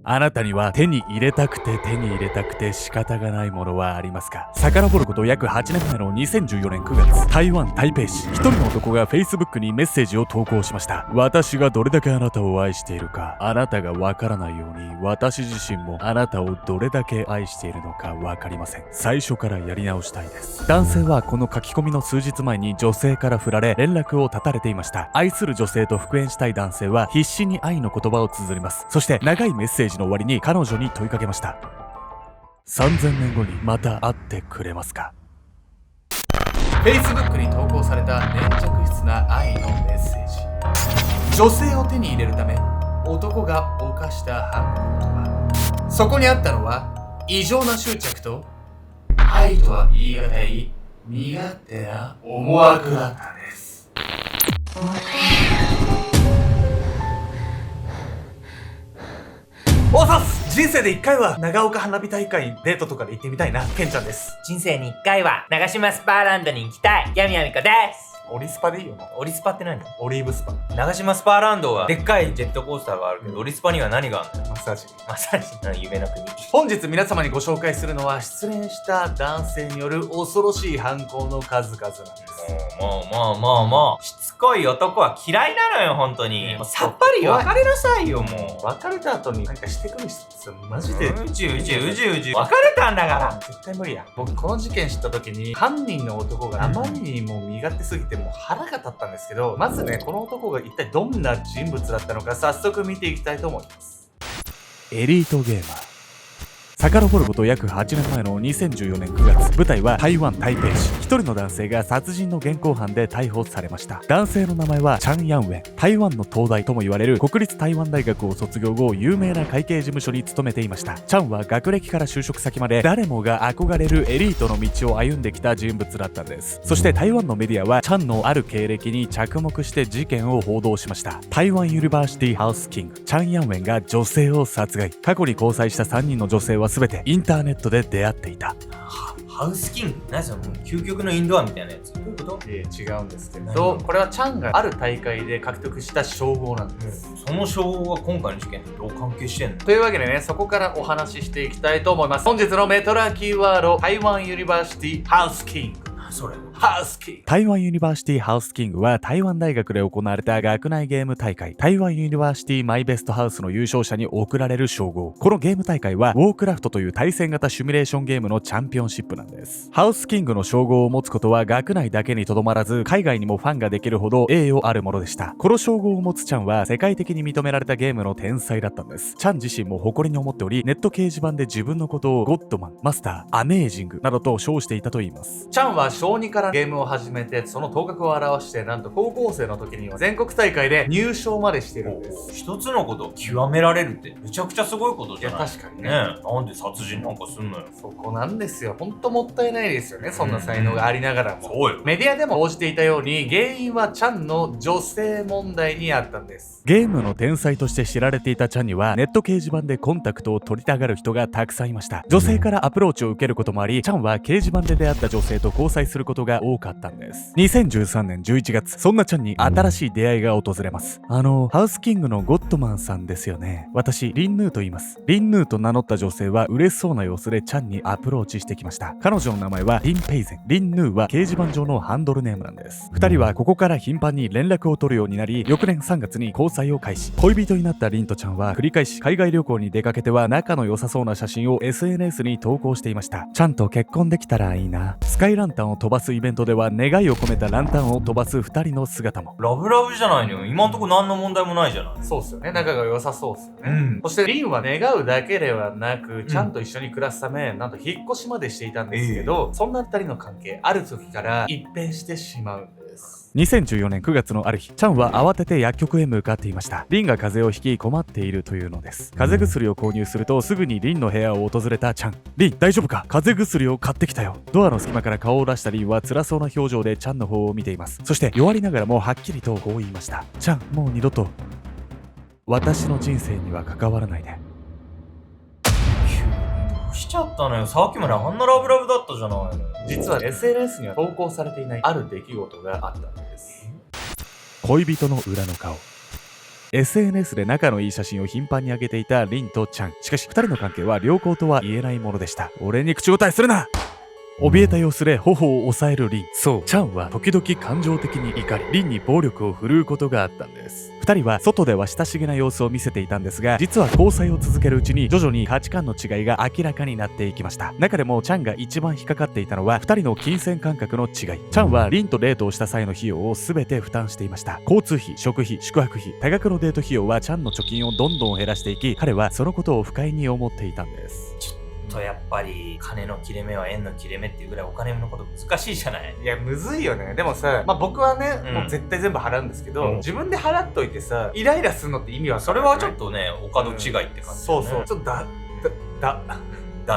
あなたには手に入れたくて仕方がないものはありますか？遡ること約8年前の2014年9月、台湾台北市、一人の男が Facebook にメッセージを投稿しました。私がどれだけあなたを愛しているか、あなたがわからないように、私自身もあなたをどれだけ愛しているのかわかりません。最初からやり直したいです。男性はこの書き込みの数日前に女性から振られ、連絡を絶たれていました。愛する女性と復縁したい男性は必死に愛の言葉を綴ります。そして長いメッセージの終わりに彼女に問いかけました。3000年後にまた会ってくれますか？ Facebook に投稿された粘着質な愛のメッセージ。女性を手に入れるため男が犯した犯行とは、そこにあったのは異常な執着と愛とは言い難い身勝手な思惑だったんです。おさす、人生で1回は長岡花火大会デートとかで行ってみたいな。ケンちゃんです。人生に1回は長島スパーランドに行きたいヤミヤミコです。オリスパでいいよな。オリスパって何？オリーブスパ。長島スパーランドはでっかいジェットコースターがあるけど、オリスパには何があるの？マッサージ。マッサージの夢の国。本日皆様にご紹介するのは、失恋した男性による恐ろしい犯行の数々なんです。もうしつこい男は嫌いなのよ、本当に。もうさっぱり別れなさいよ、もう。別れた後になんかしてくる人マジでうじ別れたんだから絶対無理や。僕この事件知った時に、犯人の男があまりにも身勝手すぎてもう腹が立ったんですけど、まずね、この男が一体どんな人物だったのか早速見ていきたいと思います。エリートゲーマー。遡ること約8年前の2014年9月、舞台は台湾台北市。一人の男性が殺人の現行犯で逮捕されました。男性の名前はチャン・ヤンウェン。台湾の東大とも言われる国立台湾大学を卒業後、有名な会計事務所に勤めていました。チャンは学歴から就職先まで誰もが憧れるエリートの道を歩んできた人物だったんです。そして台湾のメディアはチャンのある経歴に着目して事件を報道しました。台湾ユニバーシティハウスキングチャン・ヤンウェンが女性を殺害。過去に交際した3人の女性は全てインターネットで出会っていた。ハウスキング？何その究極のインドアみたいなやつ？どういうこと？違うんですけど、これはチャンがある大会で獲得した称号なんです。その称号が今回の事件とどう関係してんの？というわけでね、そこからお話ししていきたいと思います。本日のメトラキーワード、台湾ユニバーシティハウスキング。それハウスキング。台湾ユニバーシティハウスキングは台湾大学で行われた学内ゲーム大会、台湾ユニバーシティマイベストハウスの優勝者に贈られる称号。このゲーム大会はウォークラフトという対戦型シミュレーションゲームのチャンピオンシップなんです。ハウスキングの称号を持つことは学内だけにとどまらず、海外にもファンができるほど栄誉あるものでした。この称号を持つチャンは世界的に認められたゲームの天才だったんです。チャン自身も誇りに思っており、ネット掲示板で自分のことをゴッドマン、マスター、アメージングなどと称していたといいます。チャンは小2からゲームを始めて、その頭角を現して、なんと高校生の時には全国大会で入賞までしてるんです。一つのことを極められるってめちゃくちゃすごいことじゃない？いや確かにね。なんで殺人なんかすんのよ。そこなんですよ。ほんともったいないですよね、そんな才能がありながらも。そうよ。メディアでも報じていたように、原因はチャンの女性問題にあったんです。ゲームの天才として知られていたチャンには、ネット掲示板でコンタクトを取りたがる人がたくさんいました。女性からアプローチを受けることもあり、チャンは掲示板で出会った女性と交際することが多かったんです。2013年11月、そんなチャンに新しい出会いが訪れます。ハウスキングのゴッドマンさんですよね。私、リンヌーと言います。リンヌーと名乗った女性は嬉しそうな様子でチャンにアプローチしてきました。彼女の名前はリン・ペイゼン。リンヌーは掲示板上のハンドルネームなんです。二人はここから頻繁に連絡を取るようになり、翌年3月に交際を開始。恋人になったリンとチャンは繰り返し海外旅行に出かけては仲の良さそうな写真を SNS に投稿していました。チャンと結婚できたらいいな。スカイランタンを飛ばすイベントでは願いを込めたランタンを飛ばす2人の姿も。ラブラブじゃないのよ。今んとこ何の問題もないじゃない。そうっすよね。仲が良さそうっすよね。そしてリンは願うだけではなく、ちゃんと一緒に暮らすため、なんと引っ越しまでしていたんですけど、そんな2人の関係、ある時から一変してしまうんです。2014年9月のある日、チャンは慌てて薬局へ向かっていました。リンが風邪をひき困っているというのです。風邪薬を購入するとすぐにリンの部屋を訪れたチャン。リン、大丈夫か？風邪薬を買ってきたよ。ドアの隙間から顔を出したリンは辛そうな表情でチャンの方を見ています。そして弱りながらもはっきりとこう言いました。チャン、もう二度と私の人生には関わらないで。どうしちゃったのよ。さっきまであんなラブラブだったじゃないの。実は SNS には投稿されていないある出来事があったんです。恋人の裏の顔。SNS で仲のいい写真を頻繁に上げていたリンとチャン。しかし2人の関係は良好とは言えないものでした。俺に口答えするな。怯えた様子で頬を押さえるリン。そう、チャンは時々感情的に怒り、リンに暴力を振るうことがあったんです。2人は外では親しげな様子を見せていたんですが、実は交際を続けるうちに徐々に価値観の違いが明らかになっていきました。中でもチャンが一番引っかかっていたのは2人の金銭感覚の違い。チャンはリンとデートをした際の費用を全て負担していました。交通費、食費、宿泊費、多額のデート費用はチャンの貯金をどんどん減らしていき、彼はそのことを不快に思っていたんです。やっぱり金の切れ目は縁の切れ目っていうぐらいお金のこと難しいじゃない。いや、むずいよね。でもさ、僕はね、もう絶対全部払うんですけど、自分で払っといてさ、イライラするのって意味はそれはちょっとね、お門違いって感じだね。そうそう。ちょっとだ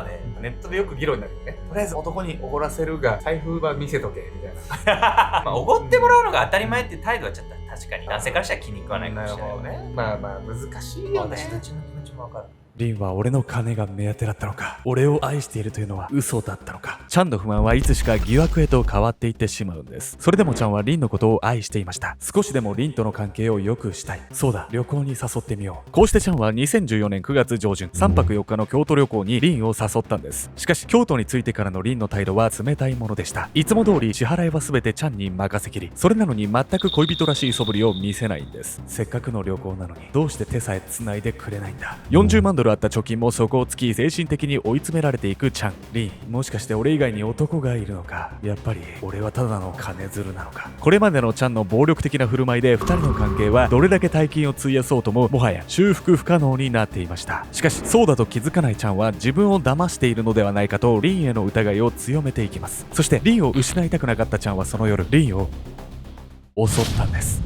ね。ネットでよく議論になるよね。とりあえず男におごらせるが、財布は見せとけ、みたいな。おごってもらうのが当たり前って態度はちょっと確かに男性からしたら気に食わないかもしれない。なるほどね。まあ難しいよね。私どっちの気持ちもわかる。リンは俺の金が目当てだったのか、俺を愛しているというのは嘘だったのか。チャンの不満はいつしか疑惑へと変わっていってしまうんです。それでもチャンはリンのことを愛していました。少しでもリンとの関係を良くしたい。そうだ、旅行に誘ってみよう。こうしてチャンは2014年9月上旬、3泊4日の京都旅行にリンを誘ったんです。しかし京都に着いてからのリンの態度は冷たいものでした。いつも通り支払いは全てチャンに任せきり、それなのに全く恋人らしい素振りを見せないんです。せっかくの旅行なのにどうして手さえ繋いでくれないんだ。40万ドルあった貯金もそこをつき、精神的に追い詰められていくチャン。リン、もしかして俺以外に男がいるのか。やっぱり俺はただの金づるなのか。これまでのチャンの暴力的な振る舞いで2人の関係はどれだけ大金を費やそうとももはや修復不可能になっていました。しかしそうだと気づかないチャンは自分を騙しているのではないかとリンへの疑いを強めていきます。そしてリンを失いたくなかったチャンはその夜リンを襲ったんです。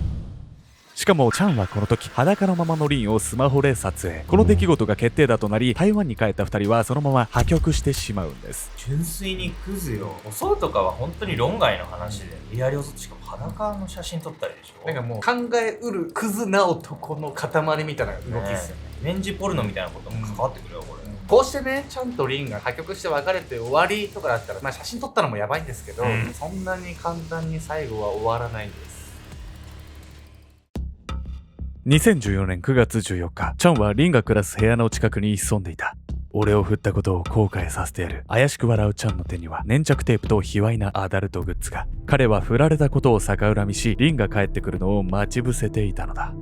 しかもチャンはこの時裸のままのリンをスマホで撮影。この出来事が決定打となり、台湾に帰った2人はそのまま破局してしまうんです。純粋にクズよ。襲うとかは本当に論外の話で、リアル襲ってしかも裸の写真撮ったりでしょ。なんかもう考えうるクズな男の塊みたいな動きっすよね。レンジポルノみたいなことも関わってくるよ、これ。こうしてね、ちゃんとリンが破局して別れて終わりとかだったら、写真撮ったのもやばいんですけど、そんなに簡単に最後は終わらないんです。2014年9月14日、チャンはリンが暮らす部屋の近くに潜んでいた。俺を振ったことを後悔させてやる。怪しく笑うチャンの手には粘着テープと卑猥なアダルトグッズが。彼は振られたことを逆恨みし、リンが帰ってくるのを待ち伏せていたのだ。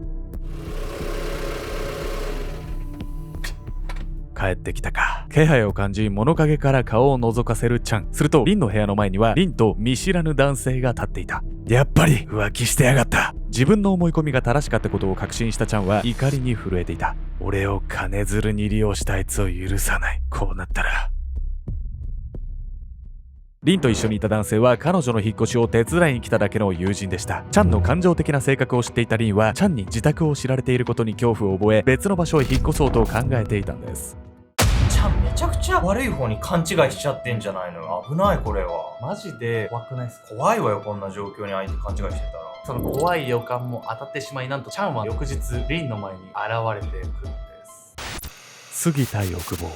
帰ってきたか。気配を感じ、物陰から顔を覗かせるチャン。すると、リンの部屋の前には、リンと見知らぬ男性が立っていた。やっぱり浮気してやがった。自分の思い込みが正しかったことを確信したチャンは怒りに震えていた。俺を金づるに利用したあいつを許さない。こうなったら。リンと一緒にいた男性は彼女の引っ越しを手伝いに来ただけの友人でした。チャンの感情的な性格を知っていたリンは、チャンに自宅を知られていることに恐怖を覚え、別の場所へ引っ越そうと考えていたんです。チャンめちゃくちゃ悪い方に勘違いしちゃってんじゃないのよ。危ない、これは。マジで怖くないっすか？怖いわよ、こんな状況に相手勘違いしてたら。その怖い予感も当たってしまい、なんとチャンは翌日リンの前に現れてくるんです。過ぎた欲望。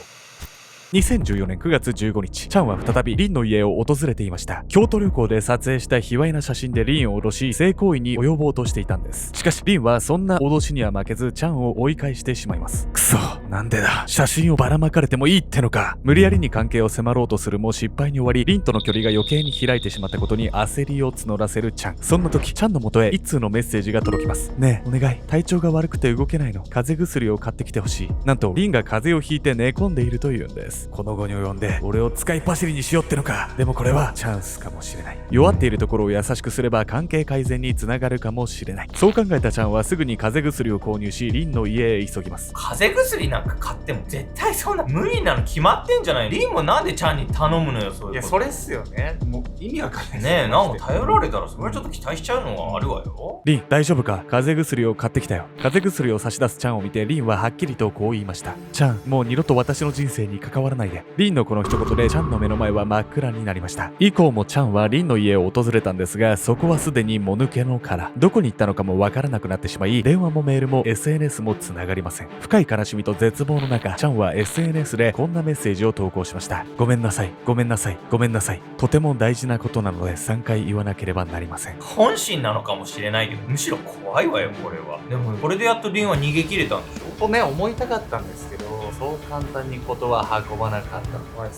2014年9月15日、チャンは再びリンの家を訪れていました。京都旅行で撮影した卑猥な写真でリンを脅し、性行為に及ぼうとしていたんです。しかしリンはそんな脅しには負けず、チャンを追い返してしまいます。くそ、なんでだ。写真をばらまかれてもいいってのか。無理やりに関係を迫ろうとするも失敗に終わり、リンとの距離が余計に開いてしまったことに焦りを募らせるチャン。そんな時、チャンの元へ一通のメッセージが届きます。ねえ、お願い。体調が悪くて動けないの。風邪薬を買ってきてほしい。なんと、リンが風邪をひいて寝込んでいるというんです。この後に及んで俺を使いっ走りにしようってのか。でもこれはチャンスかもしれない。弱っているところを優しくすれば関係改善につながるかもしれない。そう考えたチャンはすぐに風邪薬を購入し、リンの家へ急ぎます。風邪薬なんか買っても絶対そんな無理なの決まってんじゃない。リンもなんでチャンに頼むのよ。そういうこと。いや、それっすよね。もう意味わかんないですねえ、なんか頼られたらそれはちょっと期待しちゃうのがあるわよ。リン、大丈夫か。風邪薬を買ってきたよ。風邪薬を差し出すチャンを見て、リンははっきりとこう言いました。チャン、もう二度と私の人生に関わわらないで。リンのこの一言でチャンの目の前は真っ暗になりました。以降もチャンはリンの家を訪れたんですが、そこはすでにもぬけの殻。どこに行ったのかもわからなくなってしまい、電話もメールも SNS も繋がりません。深い悲しみと絶望の中、チャンは SNS でこんなメッセージを投稿しました。ごめんなさい、ごめんなさい、ごめんなさい。とても大事なことなので3回言わなければなりません。本心なのかもしれないけど、むしろ怖いわよこれは。でもこれでやっとリンは逃げ切れたんでしょ。とね、思いたかったんですけど、そう簡単にことは運ばなかった。怖い。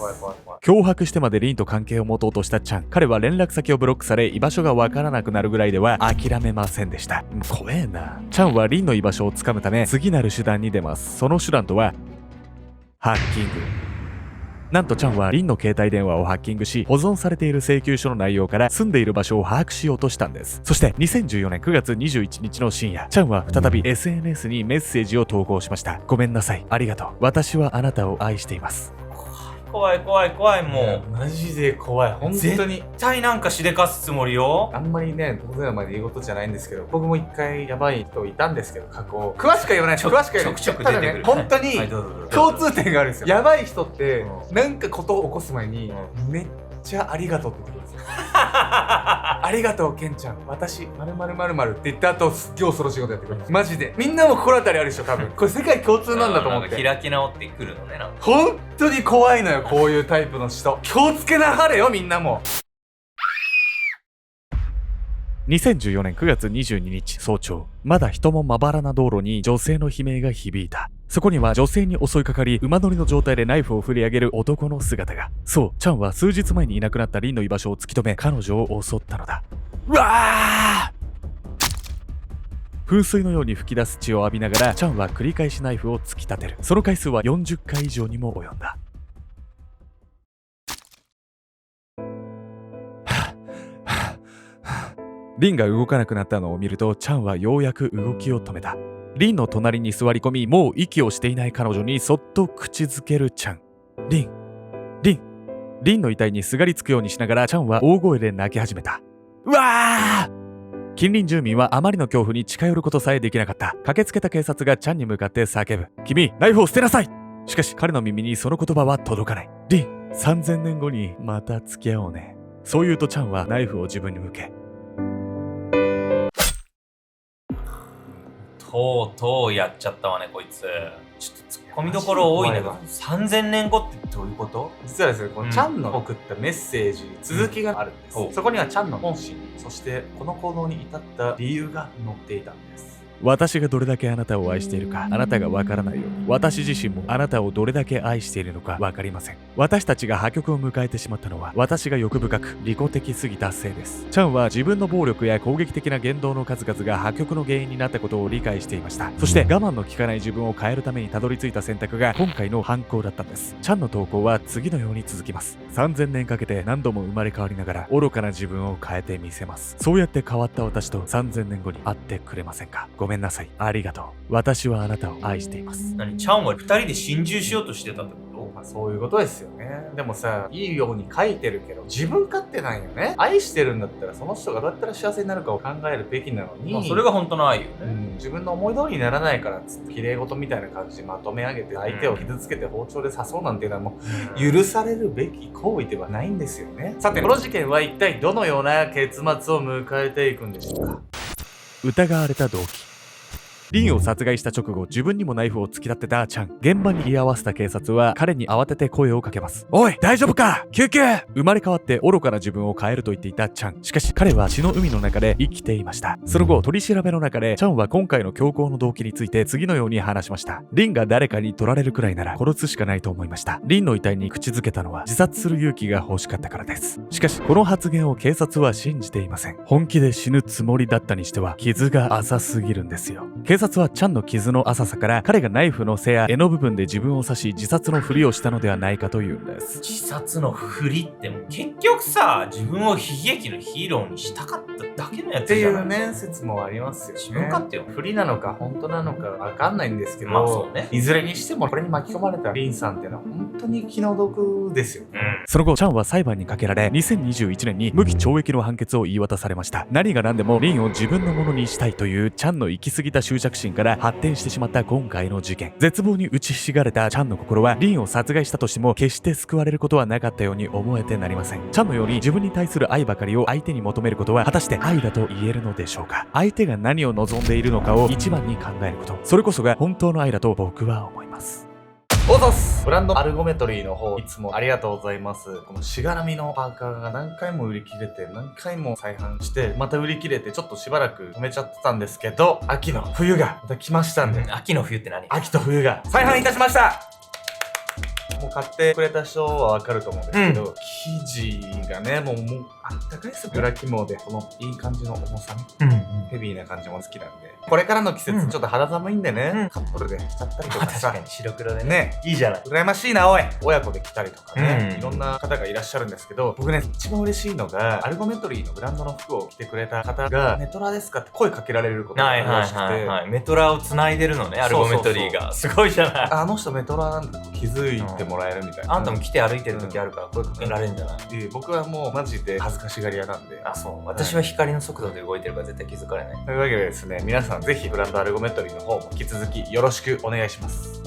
脅迫してまでリンと関係を持とうとしたチャン。彼は連絡先をブロックされ、居場所がわからなくなるぐらいでは諦めませんでした。怖えな。チャンはリンの居場所をつかむため、次なる手段に出ます。その手段とはハッキング。なんとチャンはリンの携帯電話をハッキングし、保存されている請求書の内容から住んでいる場所を把握しようとしたんです。そして2014年9月21日の深夜、チャンは再び SNS にメッセージを投稿しました。ごめんなさい、ありがとう。私はあなたを愛しています。怖いもマジで怖い。本う当に。絶対なんかしでかすつもりよ。あんまりね、当然まで言うことじゃないんですけど、僕も一回やばい人いたんですけど、過去。詳しくは言わないです。詳しくは言わない。ちょくちょく出てくるただね、本当にはいどうぞ共通点があるんですよ。やばい人ってう、なんかことを起こす前に、めっちゃありがとうって言ってくるんですよ。ありがとう、ケンちゃん。私、〇〇〇〇って言った後、すっげえ恐ろしいことやってくる。マジで。みんなも心当たりあるでしょ、多分。これ世界共通なんだと思っなんかて。開き直ってくるのね。なんか本当に怖いのよ、こういうタイプの人。気をつけなはれよ、みんなも。2014年9月22日早朝、まだ人もまばらな道路に女性の悲鳴が響いた。そこには女性に襲いかかり、馬乗りの状態でナイフを振り上げる男の姿が。そう、チャンは数日前にいなくなったリンの居場所を突き止め、彼女を襲ったのだ。うわー！噴水のように噴き出す血を浴びながら、チャンは繰り返しナイフを突き立てる。その回数は40回以上にも及んだ。リンが動かなくなったのを見ると、チャンはようやく動きを止めた。リンの隣に座り込み、もう息をしていない彼女にそっと口づけるチャン。リンの遺体にすがりつくようにしながら、チャンは大声で泣き始めた。うわー！近隣住民はあまりの恐怖に近寄ることさえできなかった。駆けつけた警察がチャンに向かって叫ぶ。君、ナイフを捨てなさい！しかし彼の耳にその言葉は届かない。リン、3000年後にまた付き合おうね。そう言うとチャンはナイフを自分に向け、とうとうやっちゃったわねこいつ。ちょっとツッコミどころ多いんだけど、3000年後ってどういうこと？実はですね、このチャンの送ったメッセージに続きがあるんです。そこにはチャンの本心、そしてこの行動に至った理由が載っていたんです。私がどれだけあなたを愛しているか、あなたがわからないように、私自身もあなたをどれだけ愛しているのかわかりません。私たちが破局を迎えてしまったのは、私が欲深く利己的すぎたせいです。チャンは自分の暴力や攻撃的な言動の数々が破局の原因になったことを理解していました。そして我慢の効かない自分を変えるためにたどり着いた選択が今回の犯行だったんです。チャンの投稿は次のように続きます。3000年かけて何度も生まれ変わりながら愚かな自分を変えてみせます。そうやって変わった私と3000年後に会ってくれませんか？ごめんなさい。ありがとう。私はあなたを愛しています。何、チャンは2人で心中しようとしてたってこと？まあそういうことですよね。でもさ、いいように書いてるけど自分勝手なんよね。愛してるんだったらその人がどうやったら幸せになるかを考えるべきなのに、まあそれが本当の愛よね。自分の思い通りにならないからっつって綺麗事みたいな感じでまとめ上げて相手を傷つけて包丁で刺そうなんていうのはもう許されるべき行為ではないんですよね。さて、この事件は一体どのような結末を迎えていくんでしょうか。疑われた動機。リンを殺害した直後、自分にもナイフを突き立てたチャン。現場に居合わせた警察は彼に慌てて声をかけます。おい、大丈夫か？救急！生まれ変わって愚かな自分を変えると言っていたチャン。しかし彼は血の海の中で生きていました。その後、取り調べの中でチャンは今回の凶行の動機について次のように話しました。リンが誰かに取られるくらいなら殺すしかないと思いました。リンの遺体に口づけたのは自殺する勇気が欲しかったからです。しかしこの発言を警察は信じていません。本気で死ぬつもりだったにしては傷が浅すぎるんですよ。警察はチャンの傷の浅さから彼がナイフの背や柄の部分で自分を刺し自殺のふりをしたのではないかというんです。自殺のふりっても結局さ、自分を悲劇のヒーローにしたかっただけのやつってじゃないいうね、説もありますよね。自分勝手よ。不利なのか本当なのかわかんないんですけど、まあそうね。いずれにしてもこれに巻き込まれたリンさんっていうのは本当に気の毒ですよね。その後、チャンは裁判にかけられ、2021年に無期懲役の判決を言い渡されました。何が何でもリンを自分のものにしたいというチャンの行き過ぎた執着確信から発展してしまった今回の事件。絶望に打ちひしがれたチャンの心はリンを殺害したとしても決して救われることはなかったように思えてなりません。チャンのように自分に対する愛ばかりを相手に求めることは果たして愛だと言えるのでしょうか。相手が何を望んでいるのかを一番に考えること、それこそが本当の愛だと僕は思います。おざっす。ブランドアルゴメトリーの方、いつもありがとうございます。このしがらみのパーカーが何回も売り切れて、何回も再販して、また売り切れて、ちょっとしばらく止めちゃってたんですけど、秋の冬がまた来ましたんで、秋の冬って何？秋と冬が再販いたしました。もう買ってくれた人はわかると思うんですけど、生地がね、もうあったかいですよ。裏肝で、このいい感じの重さね。ヘビーな感じも好きなんで。これからの季節、ちょっと肌寒いんでね、カップルでしちゃったりとかさ。確かに白黒でね。ね、いいじゃない。羨ましいな、おい。親子で来たりとかね、いろんな方がいらっしゃるんですけど、僕ね、一番嬉しいのが、アルゴメトリーのブランドの服を着てくれた方が、メトラですかって声かけられることがあるらしくて。メトラを繋いでるのね、アルゴメトリーが。すごいじゃない。あの人メトラなんだと気づいてもらえるみたいな。あんたも来て歩いてる時あるから声かけられるんじゃない？で、僕はもうマジで恥ずかしがり屋なんで。あ、そう。私は光の速度で動いてるから絶対気づかれない。というわけでですね、皆さんぜひブランドアルゴメトリーの方も引き続きよろしくお願いします。